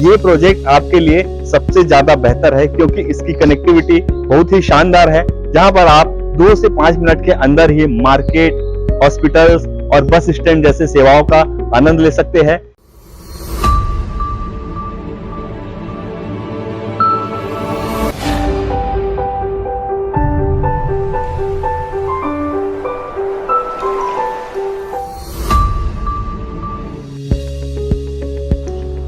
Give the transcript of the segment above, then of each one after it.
ये प्रोजेक्ट आपके लिए सबसे ज्यादा बेहतर है क्योंकि इसकी कनेक्टिविटी बहुत ही शानदार है, जहां पर आप 2 से 5 मिनट के अंदर ही मार्केट, हॉस्पिटल्स और बस स्टैंड जैसे सेवाओं का आनंद ले सकते हैं।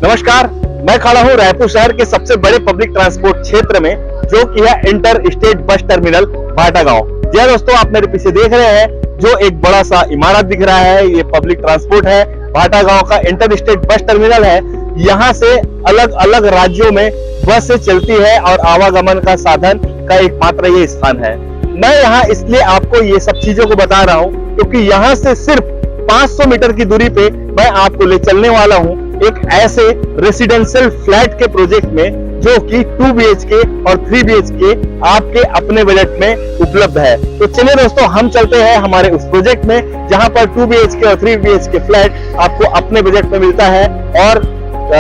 नमस्कार, मैं खड़ा हूं रायपुर शहर के सबसे बड़े पब्लिक ट्रांसपोर्ट क्षेत्र में, जो कि है inter state bus terminal Bhatagaon. जी दोस्तों, आप मेरे पीछे देख रहे हैं जो एक बड़ा सा इमारत दिख रहा है, ये पब्लिक ट्रांसपोर्ट है। भाटागांव का इंटर स्टेट बस टर्मिनल है। यहाँ से अलग अलग राज्यों में बस से चलती है और आवागमन का साधन का एकमात्र ये स्थान है। मैं यहाँ इसलिए आपको ये सब चीजों को बता रहा हूँ क्योंकि यहाँ से सिर्फ 500 मीटर की दूरी पे मैं आपको ले चलने वाला हूँ एक ऐसे रेसिडेंशियल फ्लैट के प्रोजेक्ट में जो कि 2 BHK और 3 BHK आपके अपने बजट में उपलब्ध है। तो चलिए दोस्तों, हम चलते हैं हमारे उस प्रोजेक्ट में जहां पर 2 BHK और 3 BHK फ्लैट आपको अपने बजट में मिलता है और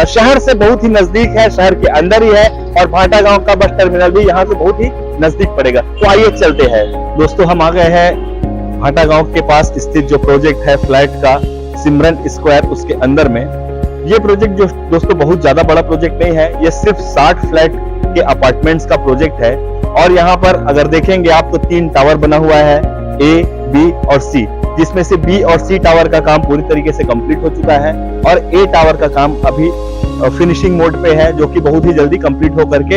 शहर से बहुत ही नजदीक है, शहर के अंदर ही है और भाटागांव का बस टर्मिनल भी यहाँ से बहुत ही नजदीक पड़ेगा। तो आइए चलते हैं दोस्तों, हम आ गए हैं भाटागांव के पास स्थित जो प्रोजेक्ट है फ्लैट का, सिमरन स्क्वायर, उसके अंदर में। ये प्रोजेक्ट जो दोस्तों बहुत ज्यादा बड़ा प्रोजेक्ट नहीं है, ये सिर्फ 60 फ्लैट के अपार्टमेंट्स का प्रोजेक्ट है। और यहाँ पर अगर देखेंगे आप तो 3 टावर बना हुआ है, A, B और C, जिसमें से B और C टावर का काम पूरी तरीके से कंप्लीट हो चुका है और A टावर का काम अभी फिनिशिंग मोड पे है, जो कि बहुत ही जल्दी कंप्लीट होकर के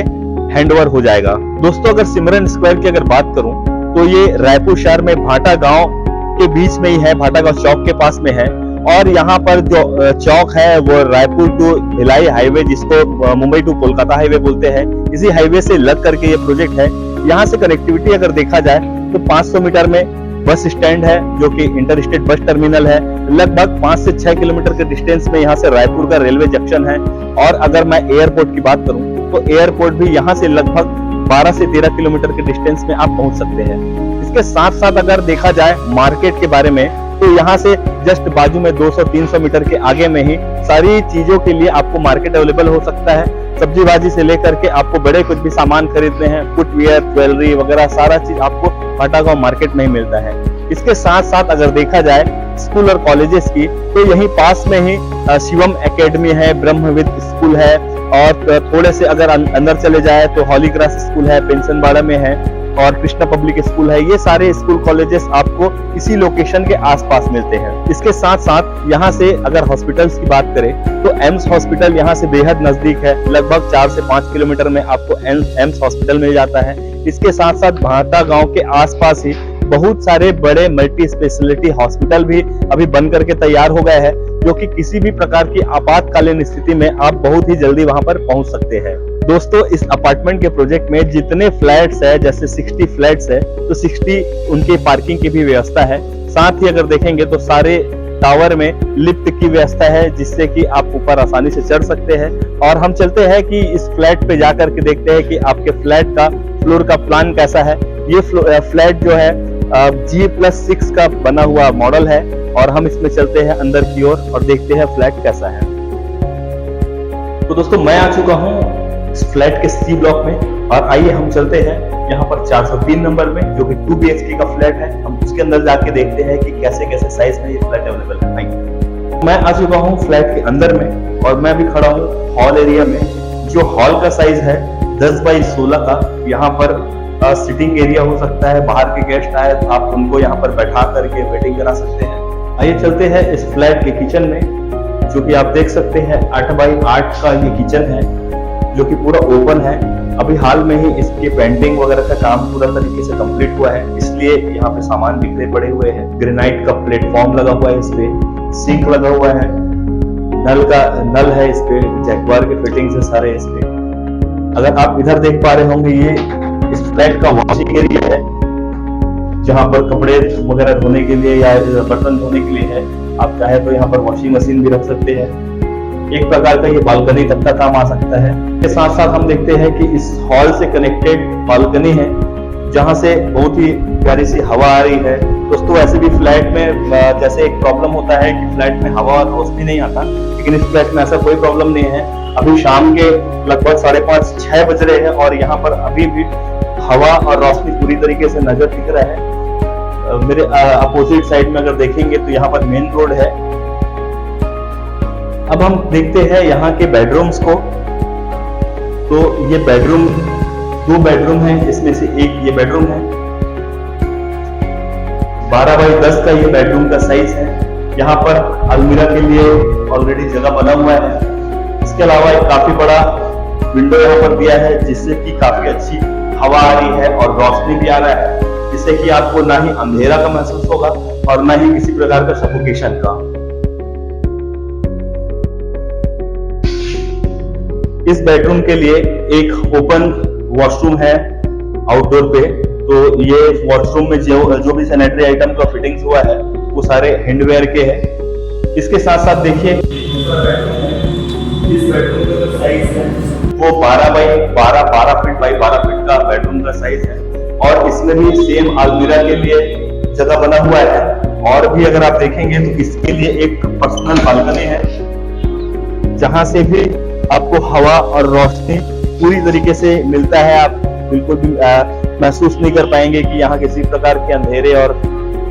हैंडओवर हो जाएगा। दोस्तों, अगर सिमरन स्क्वायर की अगर बात करूं तो ये रायपुर शहर में भाटागांव के बीच में ही है, भाटागांव चौक के पास में है। और यहाँ पर जो चौक है वो रायपुर टू भिलाई हाईवे, जिसको मुंबई टू कोलकाता हाईवे बोलते हैं, इसी हाईवे से लग करके ये प्रोजेक्ट है। यहाँ से कनेक्टिविटी अगर देखा जाए तो 500 मीटर में बस स्टैंड है जो कि इंटर स्टेट बस टर्मिनल है। लगभग 5 से 6 किलोमीटर के डिस्टेंस में यहाँ से रायपुर का रेलवे जंक्शन है। और अगर मैं एयरपोर्ट की बात करूँ तो एयरपोर्ट भी यहाँ से लगभग 12 से 13 किलोमीटर के डिस्टेंस में आप पहुंच सकते हैं। इसके साथ साथ अगर देखा जाए मार्केट के बारे में तो यहाँ से जस्ट बाजू में 200-300 मीटर के आगे में ही सारी चीजों के लिए आपको मार्केट अवेलेबल हो सकता है। सब्जी भाजी से लेकर के आपको बड़े कुछ भी सामान खरीदने हैं, फुटवियर, ज्वेलरी वगैरह सारा चीज आपको भाटागांव मार्केट में ही मिलता है। इसके साथ साथ अगर देखा जाए स्कूल और कॉलेजेस की तो यही पास में ही शिवम एकेडमी है, ब्रह्मविद स्कूल है और थोड़े से अगर अंदर चले जाए तो हॉली क्रॉस स्कूल है, पेंशनबाड़ा में है और कृष्णा पब्लिक स्कूल है। ये सारे स्कूल कॉलेजेस आपको इसी लोकेशन के आसपास मिलते हैं। इसके साथ साथ यहाँ से अगर हॉस्पिटल्स की बात करें तो एम्स हॉस्पिटल यहाँ से बेहद नजदीक है, लगभग 4 से 5 किलोमीटर में आपको एम्स हॉस्पिटल मिल जाता है। इसके साथ साथ भाटागांव के आसपास ही बहुत सारे बड़े मल्टी स्पेशलिटी हॉस्पिटल भी अभी बन करके तैयार हो गए हैं, जो कि किसी भी प्रकार की आपातकालीन स्थिति में आप बहुत ही जल्दी वहां पर पहुंच सकते हैं। दोस्तों, इस अपार्टमेंट के प्रोजेक्ट में जितने फ्लैट्स है, जैसे 60 फ्लैट्स है तो 60 उनके पार्किंग की भी व्यवस्था है। साथ ही अगर देखेंगे तो सारे टावर में लिफ्ट की व्यवस्था है, जिससे कि आप ऊपर आसानी से चढ़ सकते हैं। और हम चलते हैं कि इस फ्लैट पे जाकर के देखते हैं कि आपके फ्लैट का फ्लोर का प्लान कैसा है। ये फ्लैट जो है G+6 का बना हुआ मॉडल है और हम इसमें चलते हैं अंदर की ओर और देखते हैं फ्लैट कैसा है। तो दोस्तों, मैं आ चुका हूँ इस फ्लैट के C ब्लॉक में और आइए हम चलते हैं यहाँ पर 403 नंबर में, जो कि 2 BHK का फ्लैट है। हम उसके अंदर जाके देखते हैं कि कैसे कैसे साइज में ये फ्लैट अवेलेबल है। आइए, मैं आ चुका हूँ फ्लैट के अंदर में और मैं भी खड़ा हूँ हॉल एरिया में। जो हॉल का साइज है 10x16 का। यहाँ पर सिटिंग एरिया हो सकता है, बाहर के गेस्ट आए तो आप उनको यहाँ पर बैठा करके वेटिंग करा सकते हैं। आइए चलते हैं इस फ्लैट के किचन में, जो कि आप देख सकते हैं 8x8 का ये किचन है, जो कि पूरा ओपन है। अभी हाल में ही इसके पेंटिंग वगैरह का काम पूरा तरीके से कंप्लीट हुआ है, इसलिए यहाँ पे सामान बिखरे पड़े हुए हैं। ग्रेनाइट का प्लेटफॉर्म लगा हुआ है, इस पे सिंक लगा हुआ है, नल है इस पे, जैगवार के फिटिंग्स है सारे इस पे। अगर आप इधर देख पा रहे होंगे, ये इस फ्लैट का वॉशिंग एरिया है, जहाँ पर कपड़े वगैरह धोने के लिए या बर्तन धोने के लिए है। आप चाहे तो यहाँ पर वॉशिंग मशीन भी रख सकते हैं। एक प्रकार का ये बालकनी तक का काम आ सकता है। इसके साथ साथ हम देखते हैं कि इस हॉल से कनेक्टेड बालकनी है, जहां से बहुत ही प्यारी सी हवा आ रही है। दोस्तों, ऐसे भी फ्लैट में जैसे एक प्रॉब्लम होता है कि फ्लैट में हवा और रोशनी नहीं आता, लेकिन इस फ्लैट में ऐसा कोई प्रॉब्लम नहीं है। अभी शाम के लगभग 5:30-6 बज रहे हैं और यहाँ पर अभी भी हवा और रोशनी पूरी तरीके से नजर दिख रहा है। मेरे अपोजिट साइड में अगर देखेंगे तो यहाँ पर मेन रोड है। अब हम देखते हैं यहाँ के बेडरूम्स को। तो ये बेडरूम 2 बेडरूम है, इसमें से एक ये बेडरूम है। 12 बाई 10 का ये बेडरूम का साइज है। यहाँ पर अलमीरा के लिए ऑलरेडी जगह बना हुआ है। इसके अलावा एक काफी बड़ा विंडो यहाँ पर दिया है जिससे कि काफी अच्छी हवा आ रही है और रोशनी भी आ रहा है, जिससे कि आपको ना ही अंधेरा का महसूस होगा और ना ही किसी प्रकार का सफोकेशन का। इस बेडरूम के लिए एक ओपन वॉशरूम है आउटडोर पे। तो ये वॉशरूम में जो भी सैनिटरी आइटम का फिटिंग्स हुआ है वो सारे हैंडवेयर के हैं। इसके साथ साथ देखिए इस बेडरूम का जो साइज है वो 12 फीट बाई 12 फीट का बेडरूम का साइज है और इसमें भी सेम अलमीरा के लिए जगह बना हुआ है। और भी अगर आप देखेंगे तो इसके लिए एक पर्सनल बालकनी है जहां से भी आपको हवा और रोशनी पूरी तरीके से मिलता है। आप बिल्कुल भी महसूस नहीं कर पाएंगे कि यहाँ किसी प्रकार के अंधेरे और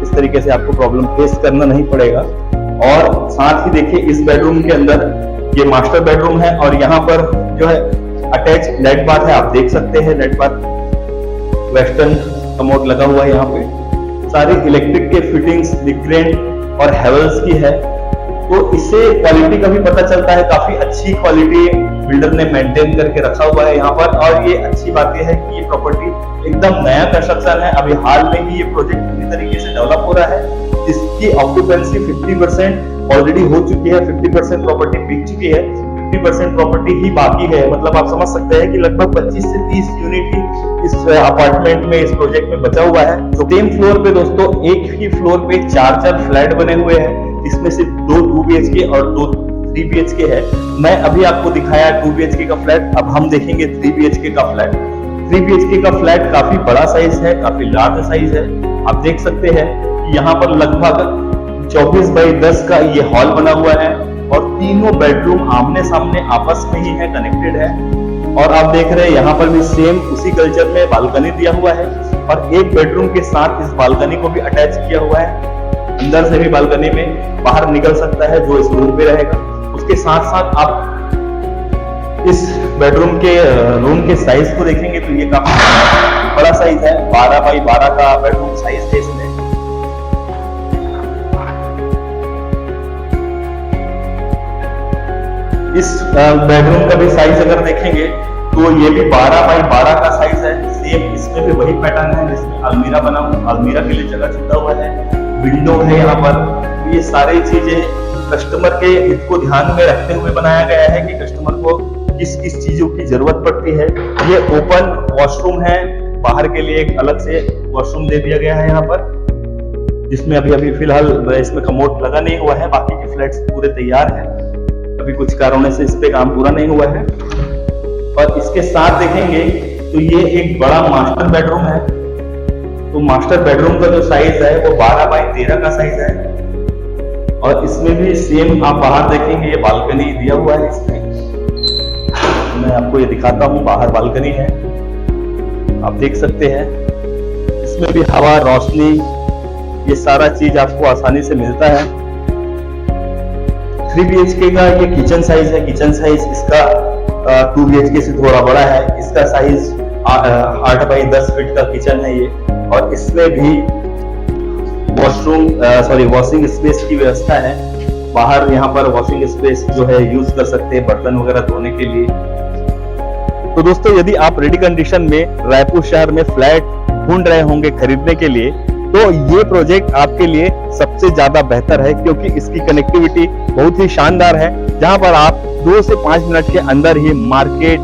इस तरीके से आपको प्रॉब्लम फेस करना नहीं पड़ेगा। और साथ ही देखिए इस बेडरूम के अंदर ये मास्टर बेडरूम है और यहाँ पर जो है अटैच नेट बाथ है। आप देख सकते हैं नेट बाथ वेस्टर्न कमोड लगा हुआ है। यहाँ पे सारी इलेक्ट्रिक के फिटिंग्स लिग्रेंट और हेवल्स की है। तो इससे क्वालिटी का भी पता चलता है, काफी अच्छी क्वालिटी बिल्डर ने मेंटेन करके रखा हुआ है यहाँ पर। और ये अच्छी बात यह है कि ये प्रॉपर्टी एकदम नया कंस्ट्रक्शन है, अभी हाल में ही ये प्रोजेक्ट पूरी तरीके से डेवलप हो रहा है। इसकी ऑक्यूपेंसी 50% ऑलरेडी हो चुकी है, 50% प्रॉपर्टी बिक चुकी है, 50% प्रॉपर्टी ही बाकी है। मतलब आप समझ सकते हैं कि लगभग 25 से 30 यूनिट ही इस अपार्टमेंट में, इस प्रोजेक्ट में बचा हुआ है। तो सेम फ्लोर पे दोस्तों एक ही फ्लोर पे 4 फ्लैट बने हुए हैं। इसमें से 2 2 BHK और 2 3 BHK है। मैं अभी आपको दिखाया 2 BHK का फ्लैट, अब हम देखेंगे 3 BHK का फ्लैट। 3 BHK का फ्लैट काफी बड़ा साइज है, काफी लार्ज साइज है। आप देख सकते हैं कि यहाँ पर लगभग 24 बाई 10 का ये हॉल बना हुआ है और तीनों बेडरूम आमने सामने आपस में ही है, कनेक्टेड है। और आप देख रहे हैं यहाँ पर भी सेम उसी कल्चर में बालकनी दिया हुआ है और एक बेडरूम के साथ इस बालकनी को भी अटैच किया हुआ है। अंदर से भी बालकनी में बाहर निकल सकता है जो इस रूम पे रहेगा। उसके साथ साथ आप इस बेडरूम के रूम के साइज को देखेंगे तो ये काफी बड़ा साइज है, 12 बाई 12 का बेडरूम साइज है इसमें। इस बेडरूम का भी साइज अगर देखेंगे तो ये भी 12 बाई 12 का साइज है। सेम इसमें भी वही पैटर्न है जिसमें अलमीरा बना हुआ, अलमीरा के लिए जगह छूटा हुआ है, विंडो है यहाँ पर। ये सारी चीजें कस्टमर के हित को ध्यान में रखते हुए बनाया गया है कि कस्टमर को किस किस चीजों की जरूरत पड़ती है। ये ओपन वॉशरूम है, बाहर के लिए एक अलग से वॉशरूम दे दिया गया है यहाँ पर, जिसमें अभी फिलहाल इसमें कमोड लगा नहीं हुआ है। बाकी के फ्लैट्स पूरे तैयार है, अभी कुछ कारणों से इस पे काम पूरा नहीं हुआ है। और इसके साथ देखेंगे तो ये एक बड़ा मास्टर बेडरूम है। तो मास्टर बेडरूम का जो साइज है वो 12 बाई 13 का साइज है और इसमें भी सेम आप बाहर देखेंगे ये बालकनी दिया हुआ है। इसमें मैं आपको ये दिखाता हूँ, बाहर बालकनी है, आप देख सकते हैं। इसमें भी हवा, रोशनी, ये सारा चीज आपको आसानी से मिलता है। 3 BHK का ये किचन साइज है। किचन साइज इसका 2 BHK से थोड़ा बड़ा है। इसका साइज 8 बाई 10 फीट का किचन है ये। और इसमें भी वॉशिंग स्पेस की व्यवस्था है। बाहर यहाँ पर वॉशिंग स्पेस जो है यूज कर सकते हैं बर्तन वगैरह धोने के लिए। तो दोस्तों यदि आप रेडी कंडीशन में रायपुर शहर में फ्लैट ढूंढ रहे होंगे खरीदने के लिए तो ये प्रोजेक्ट आपके लिए सबसे ज्यादा बेहतर है, क्योंकि इसकी कनेक्टिविटी बहुत ही शानदार है। जहां पर आप 2 से 5 मिनट के अंदर ही मार्केट,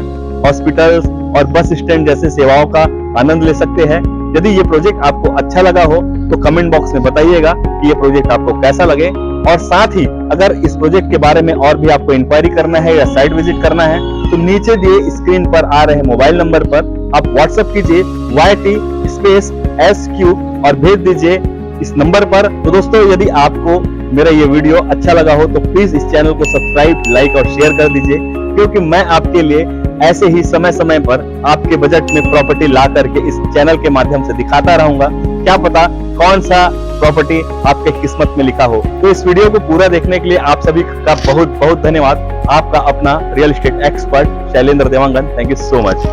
हॉस्पिटल्स और बस स्टैंड जैसे सेवाओं का आनंद ले सकते हैं। यदि ये प्रोजेक्ट आपको अच्छा लगा हो तो कमेंट बॉक्स में बताइएगा कि ये प्रोजेक्ट आपको कैसा लगे। और साथ ही अगर इस प्रोजेक्ट के बारे में और भी आपको इंक्वायरी करना है या साइट विजिट करना है तो नीचे दिए स्क्रीन पर आ रहे मोबाइल नंबर पर आप व्हाट्सएप कीजिए YT SQ और भेज दीजिए इस नंबर पर। तो दोस्तों, यदि आपको मेरा ये वीडियो अच्छा लगा हो तो प्लीज इस चैनल को सब्सक्राइब, लाइक और शेयर कर दीजिए, क्योंकि मैं आपके लिए ऐसे ही समय समय पर आपके बजट में प्रॉपर्टी ला करके इस चैनल के माध्यम से दिखाता रहूंगा। क्या पता कौन सा प्रॉपर्टी आपके किस्मत में लिखा हो। तो इस वीडियो को पूरा देखने के लिए आप सभी का बहुत बहुत धन्यवाद। आपका अपना real estate expert Shailendra Dewangan. Thank you so much.